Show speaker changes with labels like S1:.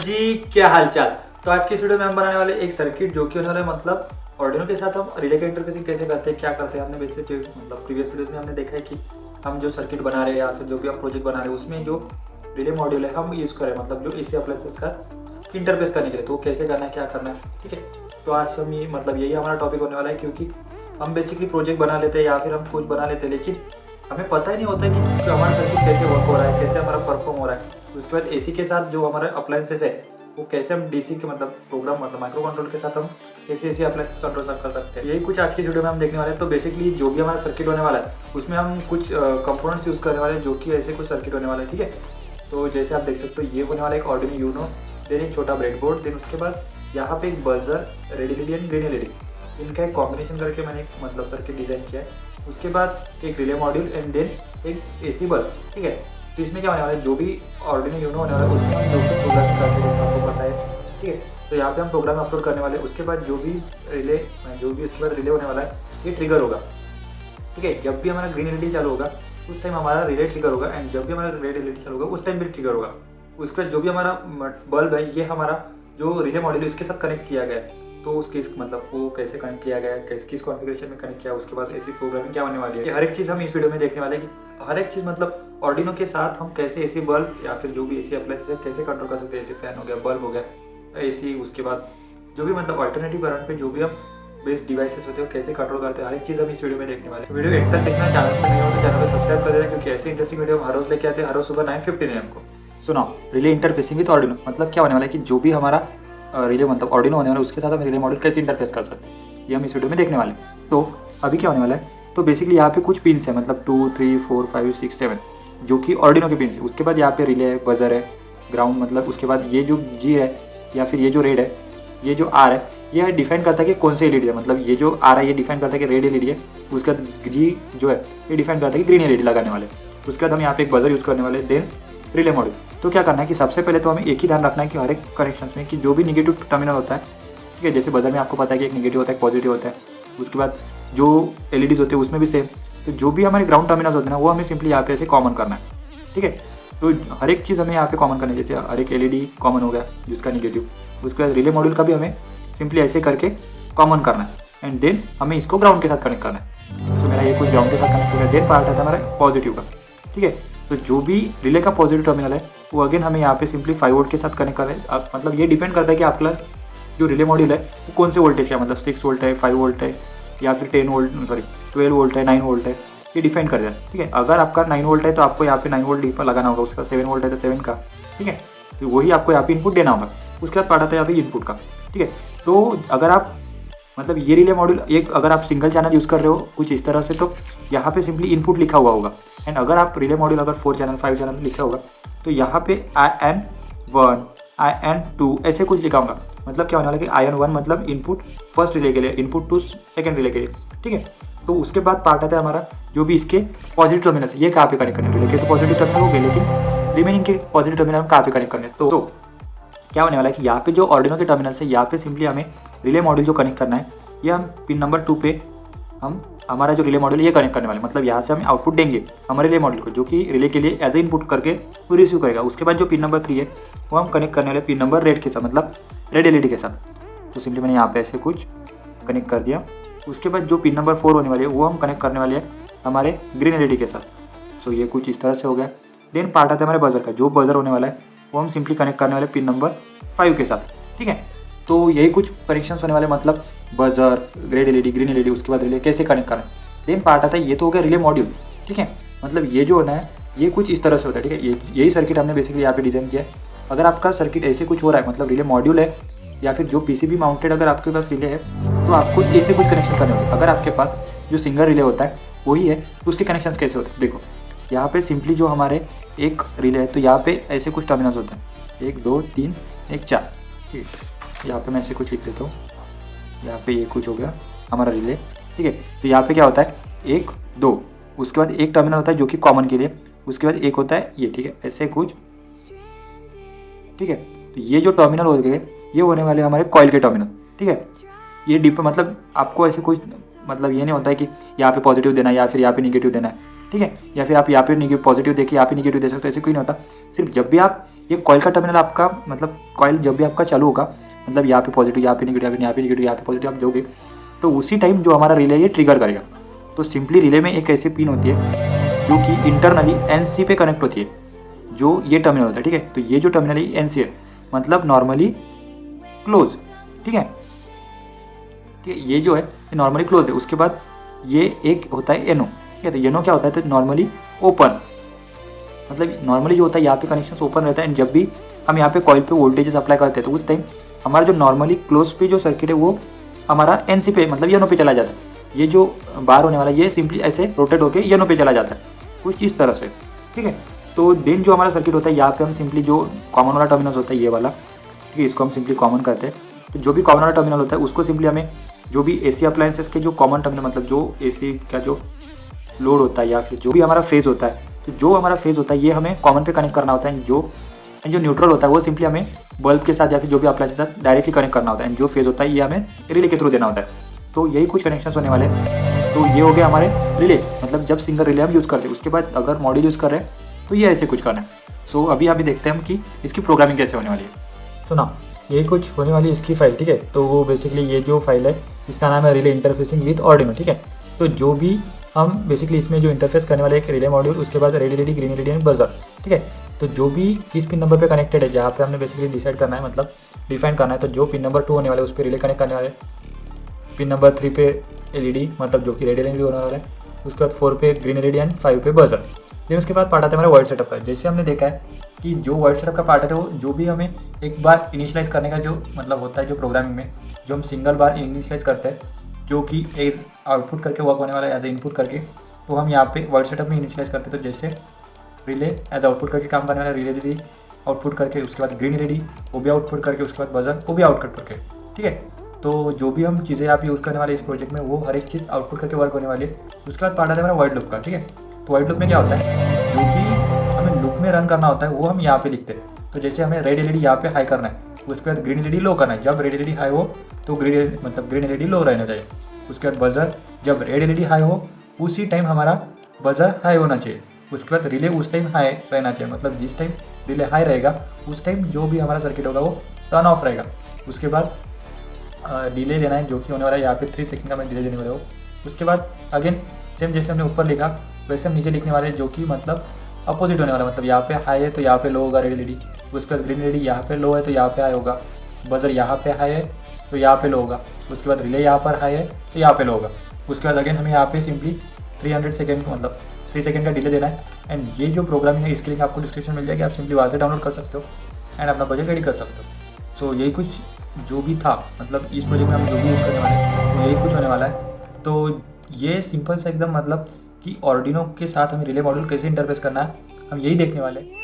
S1: जी, क्या हालचाल। तो आज की इस वीडियो में हम बनाने वाले एक सर्किट जो कि होने वाला मतलब आर्डिनो के साथ हम रिले का इंटरफेसिंग कैसे करते हैं, क्या करते हैं। हमने बेसिक मतलब प्रीवियस वीडियोस में हमने देखा है कि हम जो सर्किट बना रहे हैं या फिर जो भी हम प्रोजेक्ट बना रहे हैं उसमें जो रिले मॉड्यूल है हम यूज़ करें, मतलब जो एसी अप्लायंसेस का इंटरफेस करने के लिए, तो वो कैसे करना है, क्या करना है, ठीक है। तो आज हम ये मतलब यही हमारा टॉपिक होने वाला है, क्योंकि हम बेसिकली प्रोजेक्ट बना लेते हैं या फिर हम कुछ बना लेते हैं, लेकिन हमें पता ही नहीं होता है कि हमारा सर्किट कैसे वर्क हो रहा है, कैसे हमारा परफॉर्म हो रहा है। उसके बाद एसी के साथ जो हमारे अप्लायंसेस है वो कैसे हम डीसी के मतलब प्रोग्राम मतलब माइक्रो कंट्रोल के साथ हम कैसे एसी अप्लायंसेस कंट्रोल कर सकते हैं, यही कुछ आज की वीडियो में हम देखने वाले हैं। तो बेसिकली जो भी हमारा सर्किट होने वाला है उसमें हम कुछ कंपोनेंट्स यूज़ करने वाले हैं, जो कि ऐसे कुछ सर्किट होने वाला है, ठीक है। तो जैसे आप देख सकते हो ये होने वाला एक आर्डिनो यूनो, देन एक छोटा ब्रेडबोर्ड, देन उसके बाद यहाँ पे एक buzzer, red LED and green LED, इनका एक कॉम्बिनेशन करके मैंने एक मतलब सर्किट डिज़ाइन किया है। उसके बाद एक रिले मॉड्यूल एंड देन एक एसी बल्ब, ठीक है। तो इसमें क्या होने वाला है, जो भी आर्डिनो यूनो होने वाला है उसमें हम जो भी प्रोग्राम करते हैं आपको पता है, ठीक है। तो यहाँ पे हम प्रोग्राम अपलोड करने वाले हैं। उसके बाद जो भी उसके बाद रिले होने वाला है ये ट्रिगर होगा, ठीक है। जब भी हमारा ग्रीन एलईडी चालू होगा उस टाइम हमारा रिले ट्रिगर होगा, एंड जब भी हमारा रेड एलईडी चालू होगा उस टाइम भी ट्रिगर होगा। उसके बाद जो भी हमारा बल्ब है ये हमारा जो रिले मॉड्यूल है इसके साथ कनेक्ट किया गया है, तो उसके मतलब वो कैसे कनेक्ट किया गया है, किस कॉन्फ़िगरेशन में कनेक्ट किया है, उसके बाद ऐसी प्रोग्रामिंग क्या होने वाली है, हर एक चीज़ हम इस वीडियो में देखने वाले हैं कि हर एक चीज़ मतलब आर्डिनो के साथ हम कैसे एसी बल्ब या फिर जो भी एसी अप्लायंसेस है कैसे कंट्रोल कर सकते हैं। एसी फैन हो गया, बल्ब हो गया, एसी, उसके बाद जो भी मतलब अल्टरनेटिव करंट पे जो भी हम बेस्ड डिवाइसेस होते हैं कैसे कंट्रोल करते हैं, हर एक चीज़ हम इस वीडियो में देखने वाले हैं। वीडियो एक तक देखना, चैनल पर नहीं हो तो चैनल को सब्सक्राइब कर देना, क्योंकि ऐसे इंटरेस्टिंग वीडियो हम हर रोज लेके आते हैं, हर रोज सुबह 9:50 AM को। सुनाओ, रिले इंटरफेसिंग विद आर्डिनो मतलब क्या होने वाला है कि जो भी हमारा रिले मतलब आर्डिनो होने वाला है उसके साथ हम रिले मॉड्यूल कैसे इंटरफेस कर सकते हैं, ये हम इस वीडियो में देखने वाले हैं। तो अभी क्या होने वाला है, तो बेसिकली यहाँ पे कुछ पिन्स है, मतलब 2, 3, 4, 5, 6, 7 जो कि आर्डिनो के पिन्स है। उसके बाद यहाँ पे रिले है, बजर है, ग्राउंड, मतलब उसके बाद ये जो जी है या फिर ये जो रेड है, ये जो आर है, ये डिफाइन करता है कि कौन से एलईडी है। मतलब ये जो आर है ये डिफाइन करता है कि रेड एलईडी है। उसके बाद जी जो है ये डिफाइन करता है कि ग्रीन एलईडी लगाने वाले। उसके बाद हम यहाँ पे एक बजर यूज़ करने वाले, देन रिले मॉड्यूल। तो क्या करना है कि सबसे पहले तो हमें एक ही ध्यान रखना है कि हर एक कनेक्शन में कि जो भी निगेटिव टर्मिनल होता है, ठीक है, जैसे बजर में आपको पता है कि एक निगेटिव होता है, एक पॉजिटिव होता है। उसके बाद जो एलईडीज होते हैं उसमें भी सेम। तो जो भी हमारे ग्राउंड टर्मिनल्स होते हैं ना वो हमें सिंपली यहाँ पे ऐसे कॉमन करना है, ठीक है। तो हर एक चीज़ हमें यहाँ पे कॉमन करनी है, जैसे हर एक एलईडी कॉमन हो गया जिसका निगेटिव। उसके बाद रिले मॉड्यूल का भी हमें सिंपली ऐसे करके कॉमन करना है, एंड देन हमें इसको ग्राउंड के साथ कनेक्ट करना है। तो मेरा ये कुछ ग्राउंड के साथ कनेक्ट हो गया। देन पार्ट आता है हमारा पॉजिटिव का, ठीक है। तो जो भी रिले का पॉजिटिव टर्मिनल है वो अगेन हमें यहाँ पे सिंपली 5 वोल्ट के साथ कनेक्ट करना है। मतलब ये डिपेंड करता है कि आपका जो रिले मॉड्यूल है वो कौन से वोल्टेज का, मतलब 6 वोल्ट है, 5 वोल्ट है, या फिर 12 वोल्ट है, 9 वोल्ट है, ये डिपेंड कर जाए, ठीक है। अगर आपका 9 वोल्ट है तो आपको यहाँ पे 9 वोल्ट डीपर लगाना होगा। उसका 7 वोल्ट है तो 7 का, ठीक है। तो वही आपको यहाँ पे इनपुट देना होगा। उसके बाद पार्ट आता है यहाँ पे इनपुट का, ठीक है। तो अगर आप मतलब ये रिले मॉड्यूल एक अगर आप सिंगल चैनल यूज़ कर रहे हो कुछ इस तरह से, तो यहाँ पे सिंपली इनपुट लिखा हुआ होगा। एंड अगर आप रिले मॉड्यूल अगर 4 चैनल 5 चैनल लिखा होगा तो यहाँ पे IN1 IN2 ऐसे कुछ लिखा होगा। मतलब क्या होने वाला है कि IN1 मतलब इनपुट फर्स्ट रिले के लिए, इनपुट टू सेकेंड रिले के लिए, ठीक है। तो उसके बाद पार्ट आता है हमारा जो भी इसके पॉजिटिव टर्मिनल है, ये कहाँ पे कनेक्ट करने, रिले के तो पॉजिटिव टर्मिनल हो गए, लेकिन रिमेनिंग के पॉजिटिव टर्मिनल हम कहाँ पे कनेक्ट करने। तो क्या होने वाला है कि यहाँ पे जो आर्डिनो के टर्मिनल है यहाँ पे सिंपली हमें रिले मॉड्यूल जो कनेक्ट करना है ये हम पिन नंबर 2 पे हम हमारा जो रिले मॉड्यूल ये कनेक्ट करने वाले, मतलब यहाँ से हमें आउटपुट देंगे हमारे रिले मॉड्यूल को, जो कि रिले के लिए एज ए इनपुट करके वो रिसीव करेगा। उसके बाद जो पिन नंबर 3 है वो हम कनेक्ट करने वाले पिन नंबर रेड के साथ, मतलब रेड एलईडी के साथ। तो सिंपली मैंने यहाँ पे ऐसे कुछ कनेक्ट कर दिया। उसके बाद जो पिन नंबर 4 होने वाली है वो हम कनेक्ट करने वाले हैं हमारे ग्रीन एलईडी के साथ। सो ये कुछ इस तरह से हो गया। देन पार्ट आता है हमारे बजर का, जो बजर होने वाला है वो हम सिंपली कनेक्ट करने वाले पिन नंबर 5 के साथ, ठीक है। तो यही कुछ कनेक्शन होने वाले, मतलब buzzer, red LED, green LED, उसके बाद रिले कैसे कनेक्ट करें। देन पार्ट आता है, ये तो हो गया रिले मॉड्यूल, ठीक है। मतलब ये जो होना है ये कुछ इस तरह से होता है, ठीक है। यही सर्किट हमने बेसिकली यहाँ पे डिज़ाइन किया है। अगर आपका सर्किट ऐसे कुछ हो रहा है, मतलब रिले मॉड्यूल है या फिर जो पीसीबी माउंटेड अगर आपके पास रिले है तो आपको ऐसे कुछ कनेक्शन करने होंगे। अगर आपके पास जो सिंगल रिले होता है वही है तो उसके कनेक्शन कैसे होते हैं, देखो यहाँ पे सिंपली जो हमारे एक रिले है तो यहाँ पे ऐसे कुछ टर्मिनल्स होते हैं, 1 2 3 1 4, ठीक है। यहाँ पे मैं ऐसे कुछ लिख देता हूँ, यहाँ पे ये कुछ हो गया हमारा रिले, ठीक है। तो यहाँ पे क्या होता है 1 2, उसके बाद एक टर्मिनल होता है जो कि कॉमन के लिए, उसके बाद एक होता है ये, ठीक है, ऐसे कुछ, ठीक है। तो ये जो टर्मिनल हो गए ये होने वाले हमारे कॉइल के टर्मिनल, ठीक है। ये मतलब आपको ऐसे कुछ मतलब ये नहीं होता है कि यहाँ पे पॉजिटिव देना है या फिर यहाँ पे निगेटिव देना है, ठीक है। या फिर आप यहाँ पे निगेटिव पॉजिटिव देखिए, यहाँ पे निगेटिव दे सकते हो, ऐसे कोई नहीं होता। सिर्फ जब भी आप ये कॉइल का टर्मिनल आपका मतलब कॉइल जब भी आपका चालू होगा, मतलब यहाँ पे पॉजिटिव, यहाँ पे निगेटिव, यहाँ पे निगेटिव, यहाँ पे पॉजिटिव आप दोगे, तो उसी टाइम जो हमारा रिले ये ट्रिगर करेगा। तो सिंपली रिले में एक ऐसी पिन होती है जो कि इंटरनली NC पे कनेक्ट होती है, जो ये टर्मिनल होता है, ठीक है। तो ये जो टर्मिनल है NC है, मतलब नॉर्मली क्लोज, ठीक है। कि ये जो है ये नॉर्मली क्लोज है। उसके बाद ये एक होता है NO, ठीक है। तो NO क्या होता है, तो नॉर्मली ओपन, मतलब नॉर्मली जो होता है यहाँ पे कनेक्शन ओपन रहता है। एंड जब भी हम यहाँ पे कॉइल पे वोल्टेजेस अप्लाई करते हैं तो उस टाइम हमारा जो नॉर्मली क्लोज पे जो सर्किट है वो हमारा NC पे मतलब NO पे चला जाता है। ये जो बाहर होने वाला ये सिंपली ऐसे रोटेट होकर NO पे चला जाता है, कुछ इस तरह से, ठीक है। तो देन जो हमारा सर्किट होता है यहाँ पे हम सिंपली जो कॉमन वाला टर्मिनल होता है ये वाला, ठीक है, इसको हम सिंपली कॉमन करते हैं। तो जो भी कॉमन वाला टर्मिनल होता है उसको सिंपली हमें जो भी AC अप्लायंसेस के जो कॉमन टर्मिनल मतलब जो AC का जो लोड होता है या फिर जो भी हमारा फेज होता है, तो जो हमारा फेज होता है ये हमें कॉमन पे कनेक्ट करना होता है। जो न्यूट्रल होता है वो सिंपली हमें बल्ब के साथ या फिर जो भी अप्लायंस के साथ डायरेक्टली कनेक्ट करना होता है। एंड जो फेज होता है ये हमें रिले के थ्रू देना होता है। तो यही कुछ कनेक्शन होने वाले हैं। तो ये हो गया हमारे रिले, मतलब जब सिंगल रिले हम यूज़ करते हैं। उसके बाद अगर मॉड्यूल यूज़ कर रहे हैं तो ये ऐसे कुछ करना है। सो अभी देखते हैं हम कि इसकी प्रोग्रामिंग कैसे होने वाली है। तो ना यही कुछ होने वाली है इसकी फाइल, ठीक है। तो वो बेसिकली ये जो फाइल है इसका नाम है रिले इंटरफेसिंग विद ऑर्डिनो, ठीक है। तो जो भी हम बेसिकली इसमें जो इंटरफेस करने वाले एक रिले मॉड्यूल, उसके बाद red LED, green LED and buzzer, ठीक है। तो जो भी किस पिन नंबर पे कनेक्टेड है जहाँ पे हमने बेसिकली डिसाइड करना है, मतलब डिफाइन करना है। तो जो पिन नंबर 2 होने वाले उस पर रिले कनेक्ट करने वाले, पिन नंबर 3 पे एलईडी मतलब जो कि रेड एलईडी होने वाला है, उसके बाद 4 पे ग्रीन एलईडी एंड 5 पे बजर। फिर उसके बाद पार्ट आता है हमारा वाइड सेटअप का। जैसे हमने देखा है कि जो वाइड सेटअप का पार्ट है वो जो भी हमें एक बार इनिशियलाइज करने का जो मतलब होता है, जो प्रोग्रामिंग में जो हम सिंगल बार इनिशियलाइज करते हैं, जो कि एक आउटपुट करके वर्क होने वाला है एज ए इनपुट करके, तो हम यहाँ पे वाइड सेटअप में इनिशियलाइज करते हैं। तो जैसे रिले एज आउटपुट करके काम करने वाला, रिले एलईडी आउटपुट करके, उसके बाद ग्रीन एलईडी वो भी आउटपुट करके, उसके बाद बजर वो भी आउटपुट करके, ठीक है। तो जो भी हम चीज़ें यहाँ पे यूज़ करने वाले इस प्रोजेक्ट में वो हर एक चीज़ आउटपुट करके वर्क होने वाली है। उसके बाद पार्ट आता है हमारा वाइड लूप का, ठीक है। तो वाइड लूप में क्या होता है, जो भी हमें लूप में रन करना होता है वो हम यहाँ पे लिखते हैं। तो जैसे हमें रेड एलईडी यहाँ पे हाई करना है, उसके बाद ग्रीन एलईडी लो करना है। जब रेड एलईडी हाई हो तो ग्रीन एलईडी लो रहना चाहिए। उसके बाद बजर, जब रेड एलईडी हाई हो उसी टाइम हमारा बजर हाई होना चाहिए। उसके बाद रिले उस टाइम हाई रहना चाहिए, मतलब जिस टाइम रिले हाई रहेगा उस टाइम जो भी हमारा सर्किट होगा वो टर्न ऑफ रहेगा। उसके बाद डिले देना है जो कि होने वाला है यहाँ पे 3 सेकंड का मैं डिले देने वाला हूँ। उसके बाद अगेन सेम जैसे हमने ऊपर लिखा वैसे हम नीचे लिखने वाले जो कि मतलब अपोजिट होने वाला, मतलब यहाँ पे हाई है तो यहाँ पे लो होगा रेड एलईडी। उसके बाद ग्रीन एलईडी यहाँ पे लो है तो यहाँ पे हाई होगा। बजर यहाँ पे हाई है तो यहाँ पे लो होगा। उसके बाद रिले यहाँ पर हाई है तो यहाँ पे लो होगा। उसके बाद अगेन हमें यहाँ पे सिंपली 300 सेकेंड मतलब 3 सेकंड का डिले देना है। एंड ये जो प्रोग्रामिंग है इसके लिए आपको डिस्क्रिप्शन मिल जाएगी, आप सिंपली वहाँ से डाउनलोड कर सकते हो एंड अपना प्रोजेक्ट रेडी कर सकते हो। सो यही कुछ जो भी था, मतलब इस प्रोजेक्ट में हम जो भी यूज़ करने वाले हैं तो यही कुछ होने वाला है। तो ये सिंपल सा एकदम मतलब कि ऑर्डिनो के साथ हमें रिले मॉड्यूल कैसे इंटरफेस करना है हम यही देखने वाले हैं।